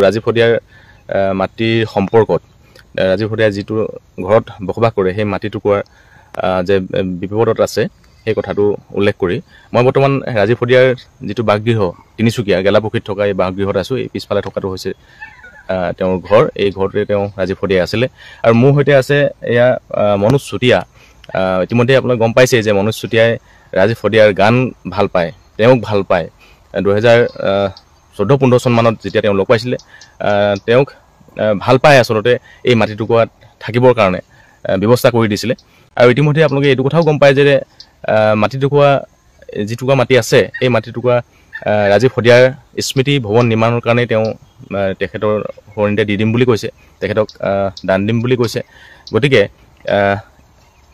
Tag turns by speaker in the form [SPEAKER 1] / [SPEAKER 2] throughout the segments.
[SPEAKER 1] ৰাজীৱ শদিয়াৰ মাটিৰ সম্পৰ্কত ৰাজীৱ শদিয়াই যিটো ঘৰত বসবাস কৰে সেই মাটিটুকুৰাৰ যে বিপদত আছে সেই কথাটো উল্লেখ কৰি মই বৰ্তমান ৰাজীৱ শদিয়াৰ যিটো বাসগৃহ তিনিচুকীয়া গেলাপুখুৰীত থকা এই বাসগৃহত আছোঁ। এই পিছফালে থকাটো হৈছে তেওঁৰ ঘৰ। এই ঘৰটোতে তেওঁ ৰাজীৱ শদিয়াই আছিলে আৰু মোৰ সৈতে আছে এয়া মনোজ চুতীয়া। ইতিমধ্যে আপোনালোকে গম পাইছে যে মনোজ চুতীয়াই ৰাজীৱ শদিয়াৰ গান ভাল পায়, তেওঁক ভাল পায়। 2014-15 চনমানত যেতিয়া তেওঁ লগ পাইছিলে তেওঁক ভাল পায় আচলতে এই মাটিটুকুৰাত থাকিবৰ কাৰণে ব্যৱস্থা কৰি দিছিলে। আৰু ইতিমধ্যে আপোনালোকে এইটো কথাও গম পায় যে মাটিটুকুৰা যিটুকুৰা মাটি আছে এই মাটিটুকুৰা ৰাজীৱ শদিয়াৰ স্মৃতি ভৱন নিৰ্মাণৰ কাৰণে তেওঁ তেখেতৰ সৰণিতে দি দিম বুলি কৈছে, তেখেতক দান দিম বুলি কৈছে। গতিকে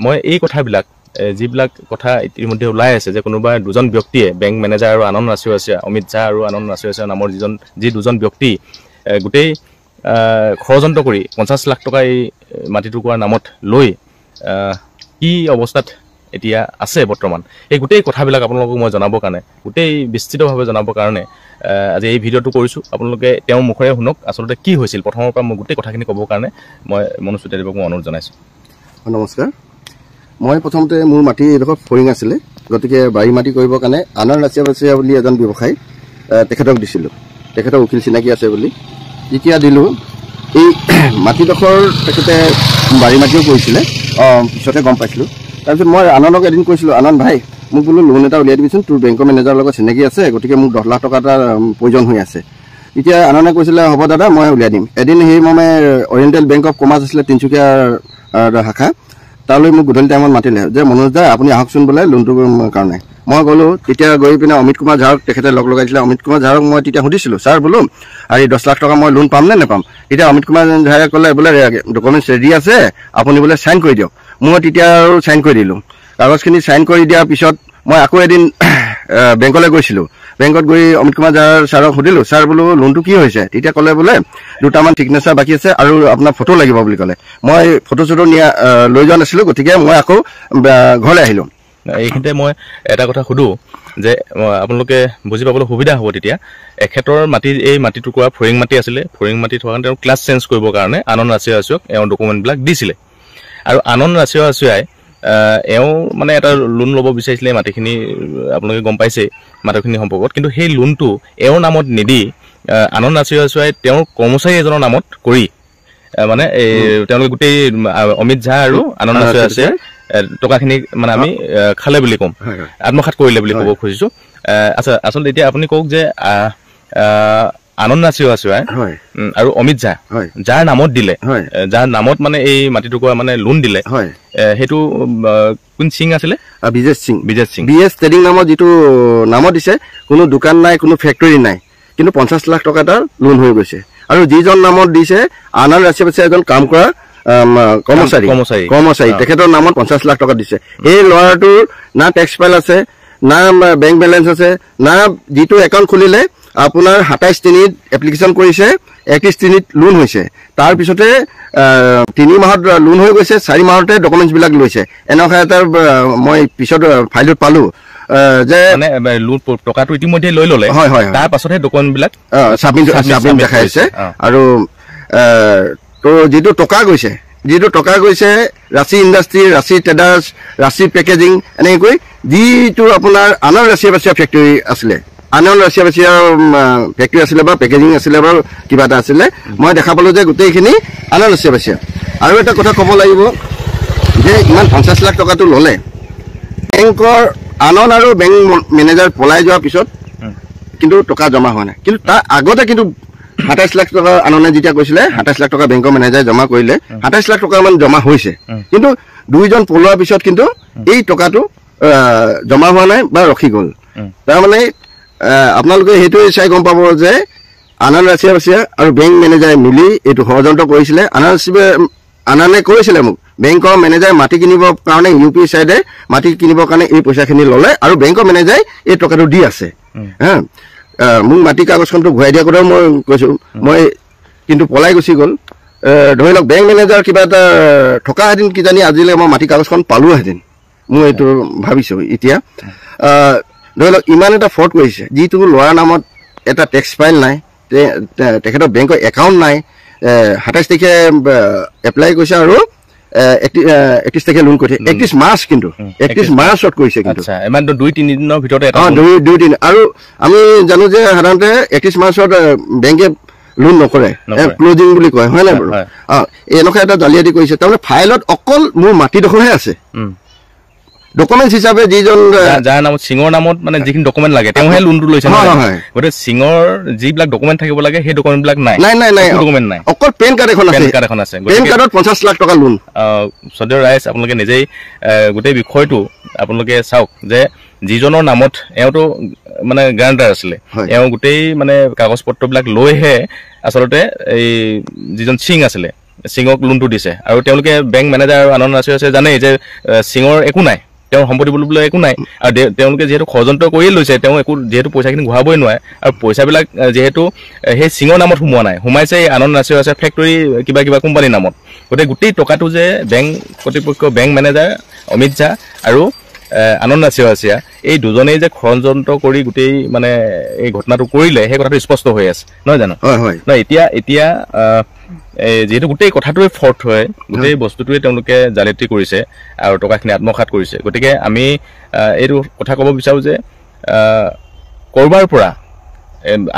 [SPEAKER 1] মই এই কথাবিলাক যিবিলাক কথা ইতিমধ্যে ওলাই আছে যে কোনোবা দুজন ব্যক্তিয়ে বেংক মেনেজাৰ আৰু আনন্দ ৰাছিয়া অমিত ঝা আৰু আনন্দ ৰাছিয়া নামৰ যি দুজন ব্যক্তি গোটেই ষড়যন্ত্ৰ কৰি 50 লাখ টকা এই মাটিটুকুৰাৰ নামত লৈ কি অৱস্থাত এতিয়া আছে বৰ্তমান, এই গোটেই কথাবিলাক আপোনালোকক মই জনাবৰ কাৰণে গোটেই বিস্তৃতভাৱে জনাবৰ কাৰণে আজি এই ভিডিঅ'টো কৰিছোঁ। আপোনালোকে তেওঁৰ মুখেৰে শুনক আচলতে কি হৈছিল প্ৰথমৰ পৰা মই গোটেই কথাখিনি ক'বৰ কাৰণে মই মনোজ চুতীয়াদেৱক মই অনুৰোধ জনাইছোঁ।
[SPEAKER 2] নমস্কাৰ। মই প্ৰথমতে মোৰ মাটি এডোখৰ ফৰিং আছিলে, গতিকে বাৰী মাটি কৰিবৰ কাৰণে আনন্দ ৰাছিয়া বুলি এজন ব্যৱসায়ী তেখেতক দিছিলোঁ। তেখেতৰ উকিল চিনাকি আছে বুলি যেতিয়া দিলোঁ এই মাটিডোখৰ তেখেতে বাৰী মাটিও কৰিছিলে, পিছতে গম পাইছিলোঁ। তাৰপিছত মই আনন্দক এদিন কৈছিলোঁ, আনন্দ ভাই মোক বোলো লোন এটা উলিয়াই দিবিচোন, তোৰ বেংকৰ মেনেজাৰৰ লগত চিনাকি আছে, গতিকে মোক 10 লাখ টকা এটা প্ৰয়োজন হৈ আছে। এতিয়া আনন্দে কৈছিলে হ'ব দাদা মই উলিয়াই দিম। এদিন সেই মৰ্মে অৰিয়েণ্টেল বেংক অফ কমাৰ্চ আছিলে তিনিচুকীয়াৰ শাখা, তালৈ মোক গধূলি টাইমত মাতিলে যে মনোজ দা আপুনি আহকচোন বোলে লোনটোৰ কাৰণে। মই গ'লোঁ। তেতিয়া গৈ পিনে অমিত কুমাৰ ঝাৰক তেখেতে লগ লগাইছিলে। অমিত কুমাৰ ঝাৰক মই তেতিয়া সুধিছিলোঁ, ছাৰ বোলো আৰু 10 লাখ টকা মই লোন পাম নে নাপাম? তেতিয়া অমিত কুমাৰ ঝাৰে ক'লে বোলে ডকুমেণ্টছ ৰেডি আছে, আপুনি বোলে চাইন কৰি দিয়ক। মই তেতিয়া আৰু চাইন কৰি দিলোঁ। কাগজখিনি চাইন কৰি দিয়াৰ পিছত মই আকৌ এদিন বেংকলৈ গৈছিলোঁ। বেংকত গৈ অমিত কুমাৰ ছাৰক সুধিলোঁ, ছাৰ বোলো লোনটো কি হৈছে? তেতিয়া ক'লে বোলে 2টামান ছিগনেচাৰ বাকী আছে আৰু আপোনাৰ ফটো লাগিব বুলি ক'লে। মই ফটো চটো লৈ যোৱা নাছিলোঁ, গতিকে মই আকৌ ঘৰলৈ আহিলোঁ।
[SPEAKER 1] এইখিনিতে মই এটা কথা সুধোঁ যে আপোনালোকে বুজি পাবলৈ সুবিধা হ'ব। তেতিয়া এখেতৰ এই মাটিটুকুৰা ফৰিং মাটি আছিলে, ফৰিং মাটি থকা কাৰণে তেওঁ ক্লাছ চেঞ্জ কৰিবৰ কাৰণে আনন্দ ৰাছিয়াক এওঁ ডকুমেণ্টবিলাক দিছিলে আৰু আনন্দ ৰাছিয়াই এওঁ মানে এটা লোন ল'ব বিচাৰিছিলে মাটিখিনি, আপোনালোকে গম পাইছে মাটিখিনি সম্পৰ্কত। কিন্তু সেই লোনটো এওঁৰ নামত নিদি আনন্দ ৰাছিয়াই তেওঁৰ কৰ্মচাৰী এজনৰ নামত কৰি মানে তেওঁলোকে গোটেই অমিত ঝা আৰু আনন্দ ৰাছিয়াই টকাখিনি মানে আমি খালে বুলি ক'ম, আত্মসাৎ কৰিলে বুলি ক'ব খুজিছোঁ। আচ্ছা, আচলতে এতিয়া আপুনি কওক যে আনন্দ ৰাছিয়াই আৰু অমিত ঝা যাৰ নামত দিলে, যাৰ নামত মানে এই মাটিটুকুৰা মানে লোন দিলে, সেইটো কোন সিং আছিলে?
[SPEAKER 2] বিজেশ সিং।
[SPEAKER 1] বিএছ
[SPEAKER 2] ট্ৰেডিং নামত যিটো নামত দিছে, কোনো দোকান নাই, কোনো ফেক্টৰী নাই, কিন্তু 50 লাখ টকা এটা লোন হৈ গৈছে। আৰু যিজন নামত দিছে আনন্দ ৰাছিয়া এজন কাম কৰা কৰ্মচাৰী, তেখেতৰ নামত 50 লাখ টকা দিছে। সেই ল'ৰাটোৰ না টেক্স ফাইল আছে, না বেংক বেলেঞ্চ আছে, না যিটো একাউণ্ট খুলিলে আপোনাৰ 27/3 এপ্লিকেশ্যন কৰিছে, 31/3 লোন হৈছে। তাৰপিছতে 3 মাহত লোন হৈ গৈছে, 4 মাহতে ডকুমেণ্টছবিলাক লৈছে। এনেকুৱা এটা মই পিছত ফাইলত পালোঁ যে
[SPEAKER 1] টকাটো ইতিমধ্যে লৈ ল'লে, তাৰ পাছতহে ডকুমেণ্টবিলাক
[SPEAKER 2] চাবমিট দেখাইছে। আৰু তো যিটো টকা গৈছে ৰাশি ইণ্ডাষ্ট্ৰি, ৰাশি ট্ৰেডাৰ্ছ, ৰাশি পেকেজিং, এনেকৈ যিটো আপোনাৰ আনন্দ ৰাছিয়া ফেক্টৰী আছিলে, আনন্দ ৰাছিয়া ফেক্টৰী আছিলে বা পেকেজিং আছিলে বা কিবা এটা আছিলে, মই দেখা পালোঁ যে গোটেইখিনি আনন্দ ৰাছিয়া। আৰু এটা কথা ক'ব লাগিব যে ইমান 50 লাখ টকাটো ল'লে, বেংকৰ আনন্দ আৰু বেংক মেনেজাৰ পলাই যোৱাৰ পিছত কিন্তু টকা জমা হোৱা নাই। কিন্তু তাৰ আগতে কিন্তু 27 লাখ টকা আনন্দে যেতিয়া কৈছিলে 27 লাখ টকা বেংকৰ মেনেজাৰে জমা কৰিলে, 27 লাখ টকামান জমা হৈছে। কিন্তু 2জন পলোৱাৰ পিছত কিন্তু এই টকাটো জমা হোৱা নাই বা ৰখি গ'ল। তাৰমানে আপোনালোকে সেইটোৱে চাই গম পাব যে আনন্দ ৰাছিয়া আৰু বেংক মেনেজাৰে মিলি এইটো ষড়যন্ত্ৰ কৰিছিলে। আনন্দে কৈছিলে মোক বেংকৰ মেনেজাৰে মাটি কিনিবৰ কাৰণে UP চাইডে মাটি কিনিবৰ কাৰণে এই পইচাখিনি ল'লে আৰু বেংকৰ মেনেজাৰে এই টকাটো দি আছে। মোক মাটি কাগজখনটো ঘূৰাই দিয়া কথাও মই কৈছোঁ। মই কিন্তু পলাই গুচি গ'ল। ধৰি লওক বেংক মেনেজাৰ কিবা এটা থকাহেঁতেন কিজানি আজিলৈ মই মাটি কাগজখন পালোহেঁতেন, মই এইটো ভাবিছোঁ। এতিয়া ধৰি লওক ইমান এটা ফ্ৰড কৰিছে, যিটো ল'ৰাৰ নামত এটা টেক্স ফাইল নাই, তেখেতৰ বেংকৰ একাউণ্ট নাই ২৭ তাৰিখে এপ্লাই কৰিছে আৰু ৩১ তাৰিখে লোন কৰিছে ৩১ মাৰ্চ কিন্তু ৩১ মাৰ্চত কৰিছে কিন্তু
[SPEAKER 1] ২-৩ দিনৰ ভিতৰতে
[SPEAKER 2] ২-৩ আৰু আমি জানো যে সাধাৰণতে ৩১ মাৰ্চত বেংকে লোন নকৰে ক্লজিং বুলি কয় হয় নাই বাৰু এনেকুৱা এটা জালিয়াতি কৰিছে তাৰমানে ফাইলত অকল মোৰ মাটিডোখৰহে আছে ডকুমেণ্টছ হিচাপে যিজন
[SPEAKER 1] যাৰ নামত সিঙৰ নামত মানে যিখিনি ডকুমেণ্ট লাগে তেওঁহে লোনটো লৈছে গতিকে সিঙৰ যিবিলাক ডকুমেণ্ট থাকিব লাগে সেই ডকুমেণ্টবিলাক নাই ডকুমেণ্ট নাই
[SPEAKER 2] অকল পেন কাৰ্ড এখন আছে পেন কাৰ্ডত 50 লাখ টকা লোন
[SPEAKER 1] সদৰ ৰাইজ আপোনালোকে নিজেই গোটেই বিষয়টো আপোনালোকে চাওক যে যিজনৰ নামত এওঁতো মানে গ্যাৰাণ্টাৰ আছিলে এওঁ গোটেই মানে কাগজ পত্ৰবিলাক লৈহে আচলতে এই যিজন সিং আছিলে সিঙক লোনটো দিছে আৰু তেওঁলোকে বেংক মেনেজাৰ আৰু আনন্দ আছে জানেই যে সিঙৰ একো নাই তেওঁৰ সম্পত্তি বুলিবলৈ একো নাই আৰু তেওঁলোকে যিহেতু ষড়যন্ত্ৰ কৰিয়ে লৈছে তেওঁ একো যিহেতু পইচাখিনি ঘূৰাবই নোৱাৰে আৰু পইচাবিলাক যিহেতু সেই সিঙৰ নামত সোমোৱা নাই সোমাইছে এই আনন্দ নাচিও আছে ফেক্টৰী কিবা কোম্পানীৰ নামত গতিকে গোটেই টকাটো যে বেংক কৰ্তৃপক্ষ বেংক মেনেজাৰ অমিত ঝা আৰু আনন্দ নাচিও আছে এই দুজনেই যে ষড়যন্ত্ৰ কৰি গোটেই মানে এই ঘটনাটো কৰিলে সেই কথাটো স্পষ্ট হৈ আছে নহয় জানো নহয় এতিয়া যেহেতু গোটেই কথাটোৱে ফৰ্ট হয় গোটেই বস্তুটোৱে তেওঁলোকে জালিয়াতি কৰিছে আৰু টকাখিনি আত্মসাৎ কৰিছে গতিকে আমি এইটো কথা ক'ব বিচাৰোঁ যে কৰবাৰ পৰা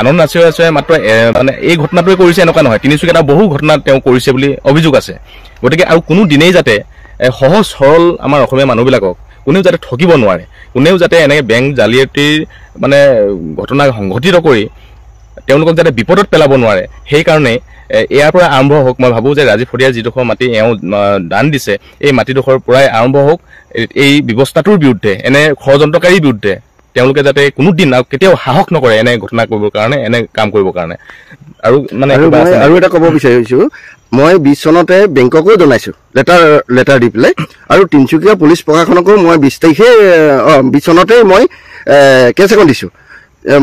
[SPEAKER 1] আনন্দ নাচিও আছে মাত্ৰ মানে এই ঘটনাটোৱে কৰিছে এনেকুৱা নহয় তিনিচুকীয়াত বহু ঘটনা তেওঁ কৰিছে বুলি অভিযোগ আছে গতিকে আৰু কোনো দিনেই যাতে সহজ সৰল আমাৰ অসমীয়া মানুহবিলাকক কোনেও যাতে ঠকিব নোৱাৰে কোনেও যাতে এনেকৈ বেংক জালিয়াতিৰ মানে ঘটনা সংঘটিত কৰি তেওঁলোকক যাতে বিপদত পেলাব নোৱাৰে সেইকাৰণে ইয়াৰ পৰা আৰম্ভ হওক মই ভাবোঁ যে ৰাজীৱ শদিয়াৰ যিডোখৰ মাটি এওঁ দান দিছে এই মাটিডোখৰৰ পৰাই আৰম্ভ হওক এই ব্যৱস্থাটোৰ বিৰুদ্ধে এনে ষড়যন্ত্ৰকাৰীৰ বিৰুদ্ধে তেওঁলোকে যাতে কোনোদিন আৰু কেতিয়াও সাহস নকৰে এনে ঘটনা কৰিবৰ কাৰণে এনে কাম কৰিবৰ কাৰণে আৰু মানে
[SPEAKER 2] আৰু এটা ক'ব বিচাৰিছোঁ মই ২০ চনতে বেংককো জনাইছোঁ লেটাৰ দি পেলাই আৰু তিনিচুকীয়া পুলিচ প্ৰশাসনকো মই ২০ তাৰিখে ২০ চনতে মই কেছ এখন দিছোঁ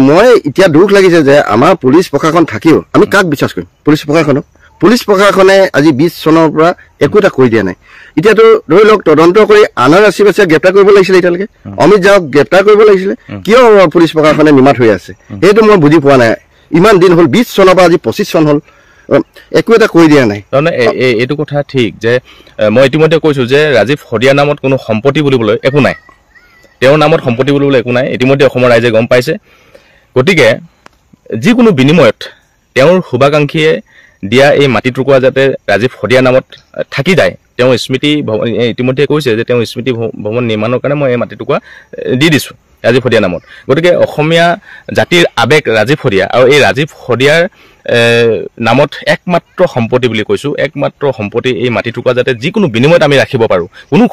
[SPEAKER 2] মই এতিয়া দুখ লাগিছে যে আমাৰ পুলিচ প্ৰশাসন থাকিও আমি কাক বিশ্বাস কৰিম পুলিচ প্ৰশাসনে আজি ২০ চনৰ পৰা একো এটা কৰি দিয়া নাই এতিয়াতো ধৰি লওক তদন্ত কৰি আনাৰ ৰাশি বাচিয়ে গ্ৰেপ্তাৰ কৰিব লাগিছিলে এতিয়ালৈকে অমিত ঝাক গ্ৰেপ্তাৰ কৰিব লাগিছিলে কিয় পুলিচ প্ৰশাসনে নিমাত হৈ আছে সেইটো মই বুজি পোৱা নাই ইমান দিন হ'ল ২০ চনৰ পৰা আজি ২৫ চন হ'ল একো এটা কৰি দিয়া নাই
[SPEAKER 1] তাৰমানে এইটো কথা ঠিক যে মই ইতিমধ্যে কৈছোঁ যে ৰাজীৱ শদিয়াৰ নামত কোনো সম্পত্তি বুলিবলৈ একো নাই তেওঁৰ নামত সম্পত্তি বুলিবলৈ একো নাই ইতিমধ্যে অসমৰ ৰাইজে গম পাইছে গতিকে যিকোনো বিনিময়ত তেওঁৰ শুভাকাংক্ষীয়ে দিয়া এই মাটি টুকুৰা যাতে ৰাজীৱ শদিয়াৰ নামত থাকি যায় তেওঁ স্মৃতি ইতিমধ্যে কৈছে যে তেওঁ স্মৃতি ভৱন নিৰ্মাণৰ কাৰণে মই এই মাটি টুকুৰা দি দিছোঁ ৰাজীৱ শদিয়াৰ নামত গতিকে অসমীয়া জাতিৰ আৱেগ ৰাজীৱ শদিয়া আৰু এই ৰাজীৱ শদিয়াৰ নামত একমাত্ৰ সম্পত্তি বুলি কৈছোঁ একমাত্ৰ সম্পত্তি এই মাটি টুকুৰা যাতে যিকোনো বিনিময়ত আমি ৰাখিব পাৰোঁ কোনো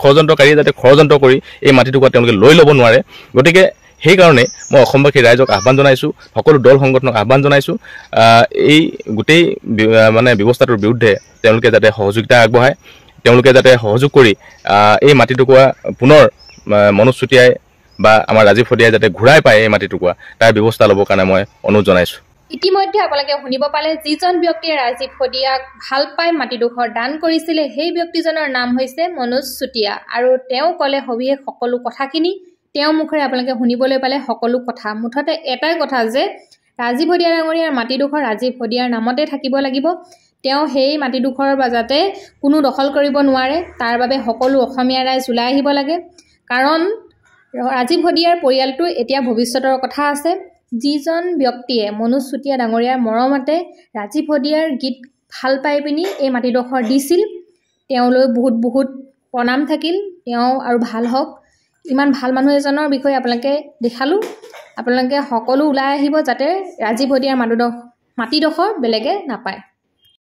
[SPEAKER 1] ষড়যন্ত্ৰকাৰীয়ে যাতে ষড়যন্ত্ৰ কৰি এই মাটি টুকুৰা তেওঁলোকে লৈ ল'ব নোৱাৰে গতিকে সেইকাৰণে মই অসমবাসী ৰাইজক আহ্বান জনাইছোঁ সকলো দল সংগঠনক আহ্বান জনাইছোঁ এই গোটেই মানে ব্যৱস্থাটোৰ বিৰুদ্ধে তেওঁলোকে যাতে সহযোগিতা আগবঢ়ায় তেওঁলোকে যাতে সহযোগ কৰি এই মাটি টুকুৰা পুনৰ মনোজ চুতীয়াই বা আমাৰ ৰাজীৱ শদিয়াই যাতে ঘূৰাই পায় এই মাটি টুকুৰা তাৰ ব্যৱস্থা ল'বৰ কাৰণে মই অনুৰোধ জনাইছোঁ
[SPEAKER 3] ইতিমধ্যে আপোনালোকে শুনিব পালে যিজন ব্যক্তিয়ে ৰাজীৱ শদিয়াক ভাল পাই মাটিডোখৰ দান কৰিছিলে সেই ব্যক্তিজনৰ নাম হৈছে মনোজ চুতীয়া আৰু তেওঁ ক'লে সবিশেষ সকলো কথাখিনি তেওঁ মুখেৰে আপোনালোকে শুনিবলৈ পালে সকলো কথা মুঠতে এটাই কথা যে ৰাজীৱ শদিয়া ডাঙৰীয়াৰ মাটিডোখৰ ৰাজীৱ শদিয়াৰ নামতে থাকিব লাগিব তেওঁ সেই মাটিডোখৰৰ যাতে কোনো দখল কৰিব নোৱাৰে তাৰ বাবে সকলো অসমীয়া ৰাইজ ওলাই আহিব লাগে কাৰণ ৰাজীৱ শদিয়াৰ পৰিয়ালটো এতিয়া ভৱিষ্যতৰ কথা আছে যিজন ব্যক্তিয়ে মনোজ চুতীয়া ডাঙৰীয়াৰ মৰমতে ৰাজীৱ শদিয়াৰ গীত ভাল পাই পিনি এই মাটিডোখৰ দিছিল তেওঁলৈ বহুত বহুত প্ৰণাম থাকিল তেওঁ আৰু ভাল হওক ইমান ভাল মানুহ এজনৰ বিষয়ে আপোনালোকে দেখালোঁ আপোনালোকে সকলো ওলাই আহিব যাতে ৰাজীৱ শদিয়াৰ মাটিডোখৰ বেলেগে নাপায়